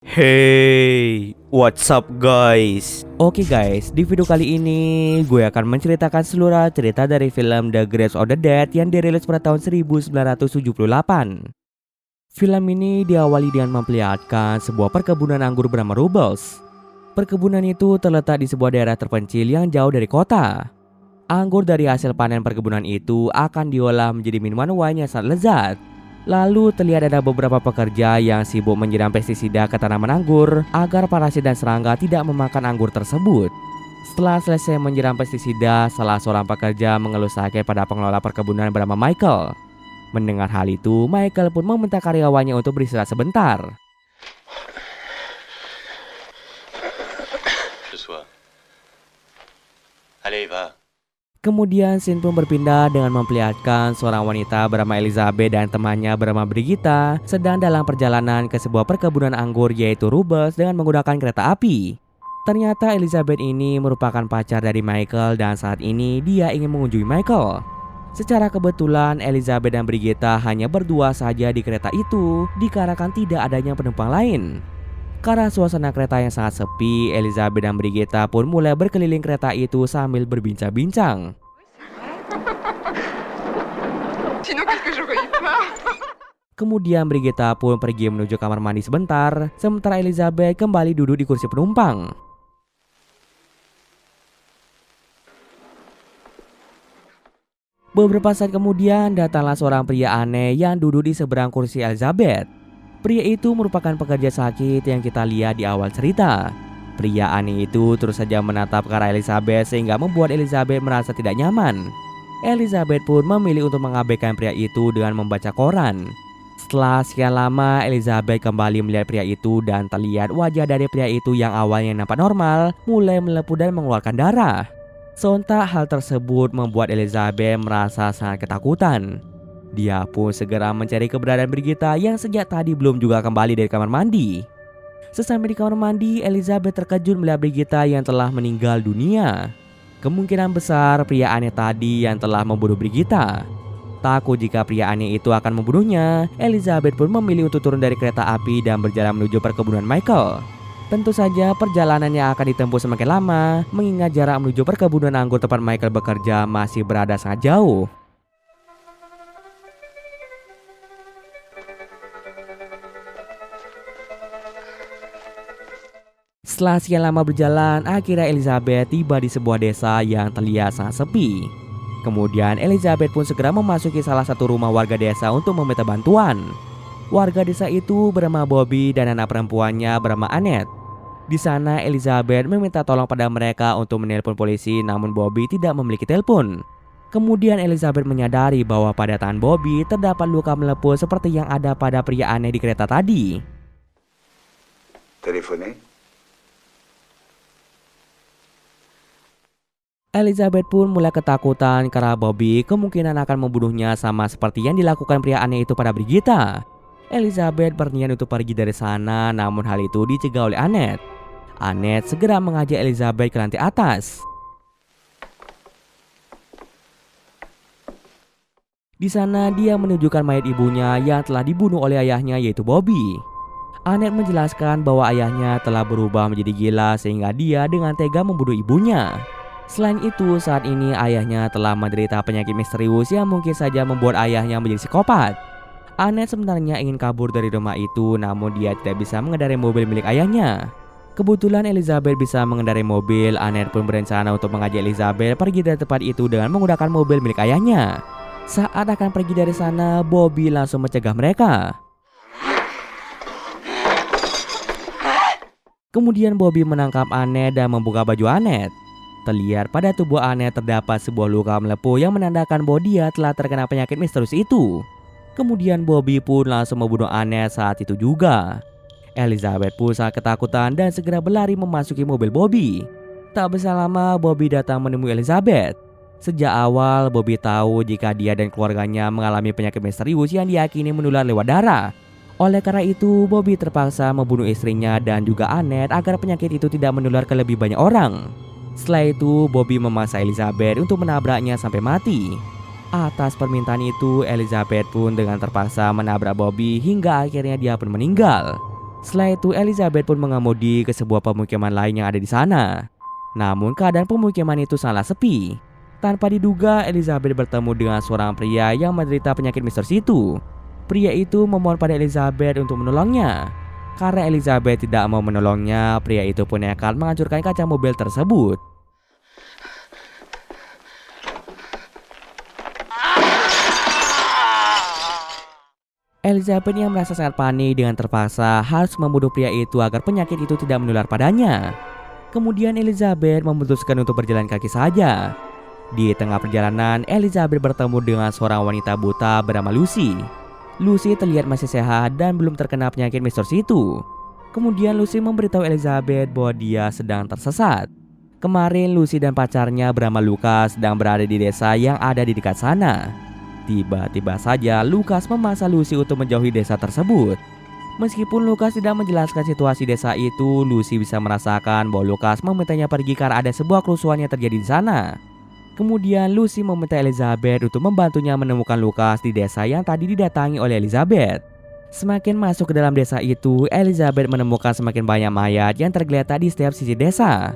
Hey, what's up guys? Oke guys, di video kali ini gue akan menceritakan seluruh cerita dari film The Grave of the Dead yang dirilis pada tahun 1978. Film ini diawali dengan memperlihatkan sebuah perkebunan anggur bernama Rubles. Perkebunan itu terletak di sebuah daerah terpencil yang jauh dari kota. Anggur dari hasil panen perkebunan itu akan diolah menjadi minuman wine yang sangat lezat. Lalu terlihat ada beberapa pekerja yang sibuk menyiram pestisida ke tanaman anggur agar parasit dan serangga tidak memakan anggur tersebut. Setelah selesai menyiram pestisida, salah seorang pekerja mengeluh sakit pada pengelola perkebunan bernama Michael. Mendengar hal itu, Michael pun meminta karyawannya untuk beristirahat sebentar. Ce soir. Allez, va. Kemudian scene pun berpindah dengan memperlihatkan seorang wanita bernama Elizabeth dan temannya bernama Brigitta sedang dalam perjalanan ke sebuah perkebunan anggur yaitu Rubles dengan menggunakan kereta api. Ternyata Elizabeth ini merupakan pacar dari Michael dan saat ini dia ingin mengunjungi Michael. Secara kebetulan Elizabeth dan Brigitta hanya berdua saja di kereta itu dikarenakan tidak adanya penumpang lain. Karena suasana kereta yang sangat sepi, Elizabeth dan Brigitta pun mulai berkeliling kereta itu sambil berbincang-bincang. Sinon, qu'est-ce que j'aurais eu peur? Kemudian Brigitta pun pergi menuju kamar mandi sebentar, sementara Elizabeth kembali duduk di kursi penumpang. Beberapa saat kemudian datanglah seorang pria aneh yang duduk di seberang kursi Elizabeth. Pria itu merupakan pekerja sakit yang kita lihat di awal cerita. Pria aneh itu terus saja menatap ke arah Elizabeth sehingga membuat Elizabeth merasa tidak nyaman. Elizabeth pun memilih untuk mengabaikan pria itu dengan membaca koran. Setelah sekian lama, Elizabeth kembali melihat pria itu dan terlihat wajah dari pria itu yang awalnya nampak normal mulai melepuh dan mengeluarkan darah. Sontak hal tersebut membuat Elizabeth merasa sangat ketakutan. Dia pun segera mencari keberadaan Brigitta yang sejak tadi belum juga kembali dari kamar mandi. Sesampai di kamar mandi, Elizabeth terkejut melihat Brigitta yang telah meninggal dunia. Kemungkinan besar pria aneh tadi yang telah membunuh Brigitta. Takut jika pria aneh itu akan membunuhnya, Elizabeth pun memilih untuk turun dari kereta api dan berjalan menuju perkebunan Michael. Tentu saja perjalanannya akan ditempuh semakin lama, mengingat jarak menuju perkebunan anggur tempat Michael bekerja masih berada sangat jauh. Setelah sekian lama berjalan, akhirnya Elizabeth tiba di sebuah desa yang terlihat sangat sepi. Kemudian Elizabeth pun segera memasuki salah satu rumah warga desa untuk meminta bantuan. Warga desa itu bernama Bobby dan anak perempuannya bernama Annette. Di sana Elizabeth meminta tolong pada mereka untuk menelpon polisi, namun Bobby tidak memiliki telepon. Kemudian Elizabeth menyadari bahwa pada tangan Bobby terdapat luka melepuh seperti yang ada pada pria aneh di kereta tadi. Téléphoner? Elizabeth pun mulai ketakutan karena Bobby kemungkinan akan membunuhnya sama seperti yang dilakukan pria aneh itu pada Brigitta. Elizabeth berniat untuk pergi dari sana, namun hal itu dicegah oleh Annette. Annette segera mengajak Elizabeth ke lantai atas. Di sana dia menunjukkan mayat ibunya yang telah dibunuh oleh ayahnya yaitu Bobby. Annette menjelaskan bahwa ayahnya telah berubah menjadi gila sehingga dia dengan tega membunuh ibunya. Selain itu, saat ini ayahnya telah menderita penyakit misterius yang mungkin saja membuat ayahnya menjadi psikopat. Annette sebenarnya ingin kabur dari rumah itu, namun dia tidak bisa mengendarai mobil milik ayahnya. Kebetulan Elizabeth bisa mengendarai mobil. Annette pun berencana untuk mengajak Elizabeth pergi dari tempat itu dengan menggunakan mobil milik ayahnya. Saat akan pergi dari sana, Bobby langsung mencegah mereka. Kemudian Bobby menangkap Annette dan membuka baju Annette. Terlihat pada tubuh Annette terdapat sebuah luka melepuh yang menandakan bahwa dia telah terkena penyakit misterius itu. Kemudian Bobby pun langsung membunuh Annette saat itu juga. Elizabeth pun sangat ketakutan dan segera berlari memasuki mobil Bobby. Tak berselang lama Bobby datang menemui Elizabeth. Sejak awal Bobby tahu jika dia dan keluarganya mengalami penyakit misterius yang diyakini menular lewat darah. Oleh karena itu Bobby terpaksa membunuh istrinya dan juga Annette agar penyakit itu tidak menular ke lebih banyak orang. Setelah itu, Bobby memaksa Elizabeth untuk menabraknya sampai mati. Atas permintaan itu, Elizabeth pun dengan terpaksa menabrak Bobby hingga akhirnya dia pun meninggal. Setelah itu Elizabeth pun mengemudi ke sebuah pemukiman lain yang ada di sana. Namun keadaan pemukiman itu sangatlah sepi. Tanpa diduga Elizabeth bertemu dengan seorang pria yang menderita penyakit misterius itu. Pria itu memohon pada Elizabeth untuk menolongnya. Karena Elizabeth tidak mau menolongnya, pria itu pun nekat menghancurkan kaca mobil tersebut. Elizabeth yang merasa sangat panik dengan terpaksa harus membunuh pria itu agar penyakit itu tidak menular padanya. Kemudian Elizabeth memutuskan untuk berjalan kaki saja. Di tengah perjalanan, Elizabeth bertemu dengan seorang wanita buta bernama Lucy. Lucy terlihat masih sehat dan belum terkena penyakit misterius itu. Kemudian Lucy memberitahu Elizabeth bahwa dia sedang tersesat. Kemarin Lucy dan pacarnya bernama Lucas sedang berada di desa yang ada di dekat sana. Tiba-tiba saja Lucas memaksa Lucy untuk menjauhi desa tersebut. Meskipun Lucas tidak menjelaskan situasi desa itu, Lucy bisa merasakan bahwa Lucas memintanya pergi karena ada sebuah kerusuhan yang terjadi di sana. Kemudian Lucy meminta Elizabeth untuk membantunya menemukan Lucas di desa yang tadi didatangi oleh Elizabeth. Semakin masuk ke dalam desa itu, Elizabeth menemukan semakin banyak mayat yang tergeletak di setiap sisi desa.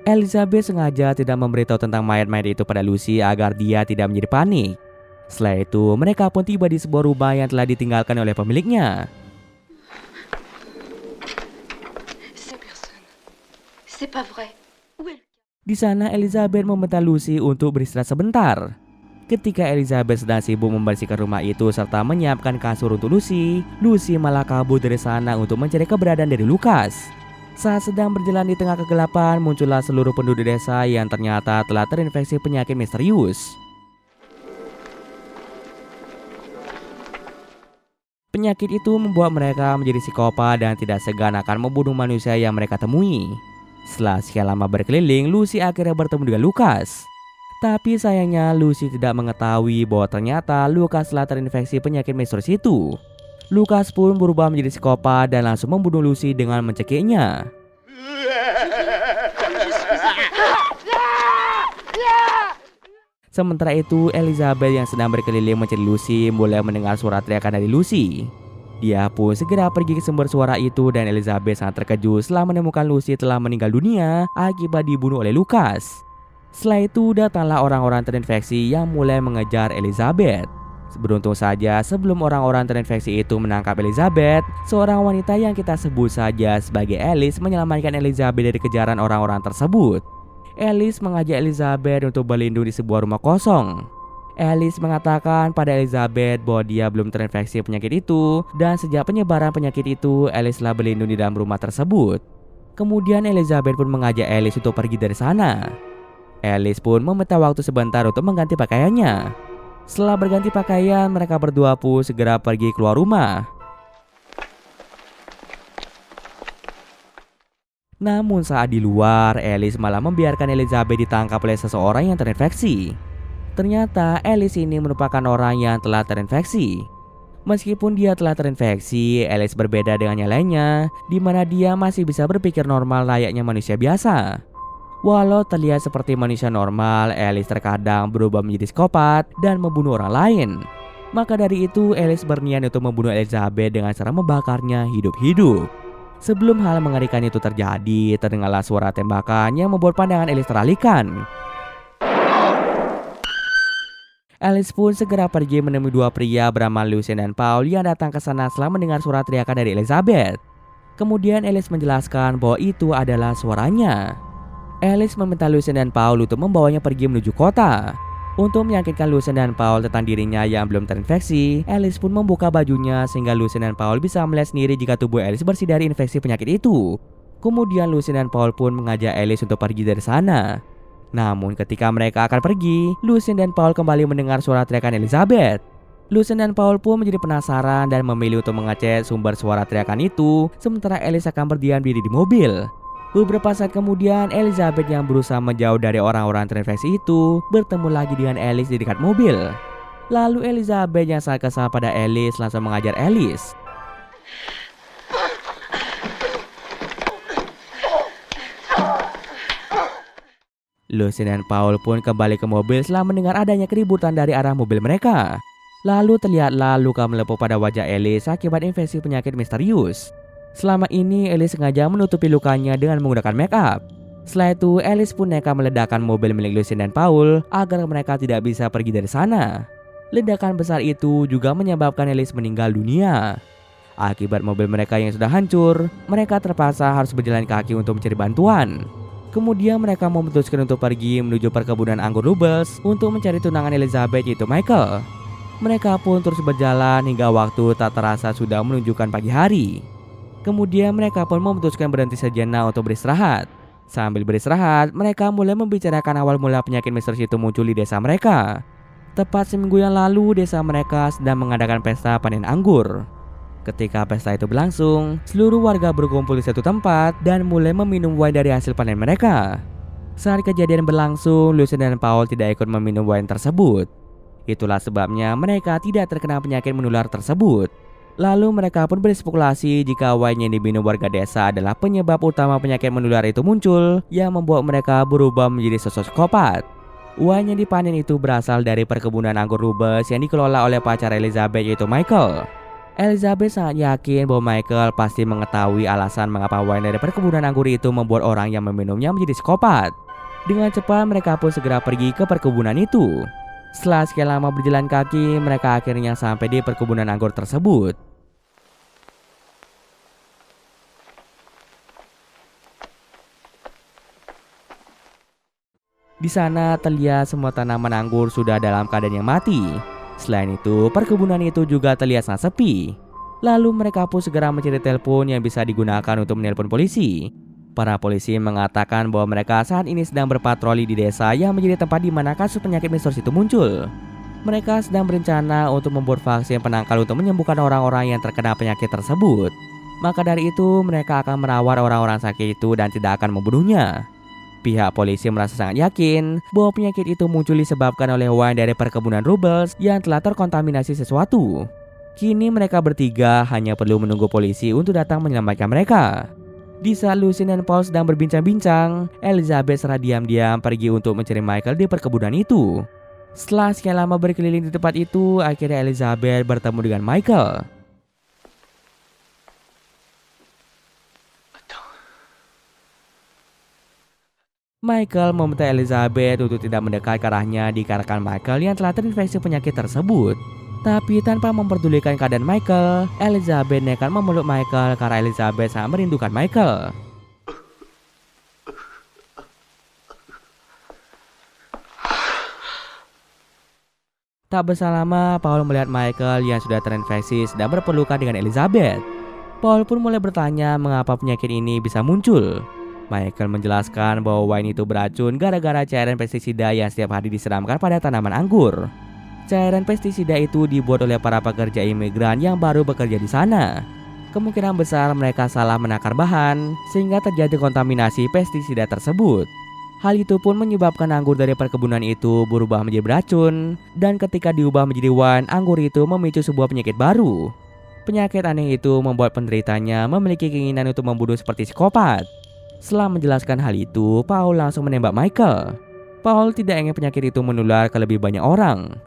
Elizabeth sengaja tidak memberitahu tentang mayat-mayat itu pada Lucy agar dia tidak menjadi panik. Setelah itu, mereka pun tiba di sebuah rumah yang telah ditinggalkan oleh pemiliknya. Di sana Elizabeth meminta Lucy untuk beristirahat sebentar. Ketika Elizabeth sedang sibuk membersihkan rumah itu serta menyiapkan kasur untuk Lucy, Lucy malah kabur dari sana untuk mencari keberadaan dari Lucas. Saat sedang berjalan di tengah kegelapan, muncullah seluruh penduduk desa yang ternyata telah terinfeksi penyakit misterius. Penyakit itu membuat mereka menjadi psikopat dan tidak segan akan membunuh manusia yang mereka temui. Setelah sekian lama berkeliling, Lucy akhirnya bertemu dengan Lucas. Tapi sayangnya Lucy tidak mengetahui bahwa ternyata Lucas telah terinfeksi penyakit misterius itu. Lucas pun berubah menjadi psikopat dan langsung membunuh Lucy dengan mencekiknya. Sementara itu, Elizabeth yang sedang berkeliling mencari Lucy mulai mendengar suara teriakan dari Lucy. Dia pun segera pergi ke sumber suara itu dan Elizabeth sangat terkejut setelah menemukan Lucy telah meninggal dunia akibat dibunuh oleh Lucas. Setelah itu datanglah orang-orang terinfeksi yang mulai mengejar Elizabeth. Beruntung saja sebelum orang-orang terinfeksi itu menangkap Elizabeth, seorang wanita yang kita sebut saja sebagai Alice menyelamatkan Elizabeth dari kejaran orang-orang tersebut. Alice mengajak Elizabeth untuk berlindung di sebuah rumah kosong. Alice mengatakan pada Elizabeth bahwa dia belum terinfeksi penyakit itu dan sejak penyebaran penyakit itu Alice telah berlindung di dalam rumah tersebut. Kemudian Elizabeth pun mengajak Alice untuk pergi dari sana. Alice pun meminta waktu sebentar untuk mengganti pakaiannya. Setelah berganti pakaian, mereka berdua pun segera pergi keluar rumah. Namun saat di luar, Alice malah membiarkan Elizabeth ditangkap oleh seseorang yang terinfeksi. Ternyata Alice ini merupakan orang yang telah terinfeksi. Meskipun dia telah terinfeksi, Alice berbeda dengan yang lainnya, di mana dia masih bisa berpikir normal layaknya manusia biasa. Walau terlihat seperti manusia normal, Alice terkadang berubah menjadi psikopat dan membunuh orang lain. Maka dari itu, Alice berniat untuk membunuh Elizabeth dengan cara membakarnya hidup-hidup. Sebelum hal mengerikan itu terjadi, terdengarlah suara tembakan yang membuat pandangan Alice teralihkan. Alice pun segera pergi menemui dua pria bernama Lucien dan Paul yang datang ke sana setelah mendengar suara teriakan dari Elizabeth. Kemudian Alice menjelaskan bahwa itu adalah suaranya. Alice meminta Lucien dan Paul untuk membawanya pergi menuju kota. Untuk meyakinkan Lucien dan Paul tentang dirinya yang belum terinfeksi, Alice pun membuka bajunya sehingga Lucien dan Paul bisa melihat sendiri jika tubuh Alice bersih dari infeksi penyakit itu. Kemudian Lucien dan Paul pun mengajak Alice untuk pergi dari sana. Namun ketika mereka akan pergi, Lucien dan Paul kembali mendengar suara teriakan Elizabeth. Lucien dan Paul pun menjadi penasaran dan memilih untuk mengecek sumber suara teriakan itu, sementara Alice akan berdiam diri di mobil. Beberapa saat kemudian, Elizabeth yang berusaha menjauh dari orang-orang terinfeksi itu bertemu lagi dengan Alice di dekat mobil. Lalu Elizabeth yang sangat kesal pada Alice langsung mengajar Alice. Lucien dan Paul pun kembali ke mobil setelah mendengar adanya keributan dari arah mobil mereka. Lalu terlihatlah luka melepuh pada wajah Alice akibat infeksi penyakit misterius. Selama ini Alice sengaja menutupi lukanya dengan menggunakan make up. Setelah itu Alice pun nekat meledakkan mobil milik Lucien dan Paul agar mereka tidak bisa pergi dari sana. Ledakan besar itu juga menyebabkan Alice meninggal dunia. Akibat mobil mereka yang sudah hancur, mereka terpaksa harus berjalan kaki untuk mencari bantuan. Kemudian mereka memutuskan untuk pergi menuju perkebunan anggur Robles untuk mencari tunangan Elizabeth yaitu Michael. Mereka pun terus berjalan hingga waktu tak terasa sudah menunjukkan pagi hari. Kemudian mereka pun memutuskan berhenti sejenak untuk beristirahat. Sambil beristirahat, mereka mulai membicarakan awal mula penyakit misterius itu muncul di desa mereka. Tepat seminggu yang lalu, desa mereka sedang mengadakan pesta panen anggur. Ketika pesta itu berlangsung, seluruh warga berkumpul di satu tempat dan mulai meminum wine dari hasil panen mereka. Saat kejadian berlangsung, Lucien dan Paul tidak ikut meminum wine tersebut. Itulah sebabnya mereka tidak terkena penyakit menular tersebut. Lalu mereka pun berspekulasi jika wine yang diminum warga desa adalah penyebab utama penyakit menular itu muncul yang membuat mereka berubah menjadi sosok psikopat. Wine yang dipanen itu berasal dari perkebunan anggur Robles yang dikelola oleh pacar Elizabeth yaitu Michael. Elizabeth sangat yakin bahwa Michael pasti mengetahui alasan mengapa wine dari perkebunan anggur itu membuat orang yang meminumnya menjadi psikopat. Dengan cepat mereka pun segera pergi ke perkebunan itu. Setelah sekian lama berjalan kaki, mereka akhirnya sampai di perkebunan anggur tersebut. Di sana terlihat semua tanaman anggur sudah dalam keadaan yang mati. Selain itu, perkebunan itu juga terlihat sangat sepi. Lalu mereka pun segera mencari telepon yang bisa digunakan untuk menelpon polisi. Para polisi mengatakan bahwa mereka saat ini sedang berpatroli di desa yang menjadi tempat di mana kasus penyakit misterius itu muncul. Mereka sedang berencana untuk membuat vaksin penangkal untuk menyembuhkan orang-orang yang terkena penyakit tersebut. Maka dari itu, mereka akan merawat orang-orang sakit itu dan tidak akan membunuhnya. Pihak polisi merasa sangat yakin bahwa penyakit itu muncul disebabkan oleh wine dari perkebunan Robles yang telah terkontaminasi sesuatu. Kini mereka bertiga hanya perlu menunggu polisi untuk datang menyelamatkan mereka. Di saat Lucien dan Paul sedang berbincang-bincang, Elizabeth secara diam-diam pergi untuk mencari Michael di perkebunan itu. Setelah sekian lama berkeliling di tempat itu, akhirnya Elizabeth bertemu dengan Michael. Michael meminta Elizabeth untuk tidak mendekat ke arahnya dikarenakan Michael yang telah terinfeksi penyakit tersebut. Tapi tanpa memperdulikan keadaan Michael, Elizabeth nekat memeluk Michael karena Elizabeth sangat merindukan Michael. Tak berselang lama, Paul melihat Michael yang sudah terinfeksi sedang berpelukan dengan Elizabeth. Paul pun mulai bertanya mengapa penyakit ini bisa muncul. Michael menjelaskan bahwa wine itu beracun gara-gara cairan pestisida yang setiap hari disiramkan pada tanaman anggur. Cairan pestisida itu dibuat oleh para pekerja imigran yang baru bekerja di sana. Kemungkinan besar mereka salah menakar bahan sehingga terjadi kontaminasi pestisida tersebut. Hal itu pun menyebabkan anggur dari perkebunan itu berubah menjadi beracun, dan ketika diubah menjadi wine, anggur itu memicu sebuah penyakit baru. Penyakit aneh itu membuat penderitanya memiliki keinginan untuk membunuh seperti psikopat. Setelah menjelaskan hal itu, Paul langsung menembak Michael. Paul tidak ingin penyakit itu menular ke lebih banyak orang.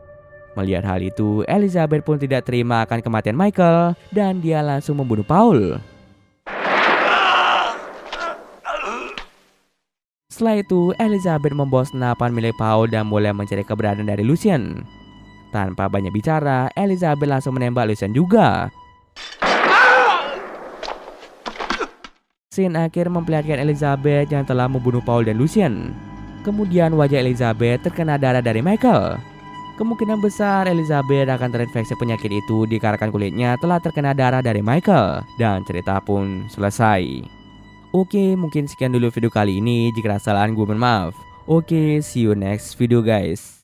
Melihat hal itu, Elizabeth pun tidak terima akan kematian Michael dan dia langsung membunuh Paul. Setelah itu, Elizabeth membawa senapan milik Paul dan mulai mencari keberadaan dari Lucien. Tanpa banyak bicara, Elizabeth langsung menembak Lucien juga. Scene akhir memperlihatkan Elizabeth yang telah membunuh Paul dan Lucien. Kemudian wajah Elizabeth terkena darah dari Michael. Kemungkinan besar Elizabeth akan terinfeksi penyakit itu dikarenakan kulitnya telah terkena darah dari Michael. Dan cerita pun selesai. Oke, mungkin sekian dulu video kali ini. Jika ada kesalahan gue mohon maaf. Oke, see you next video guys.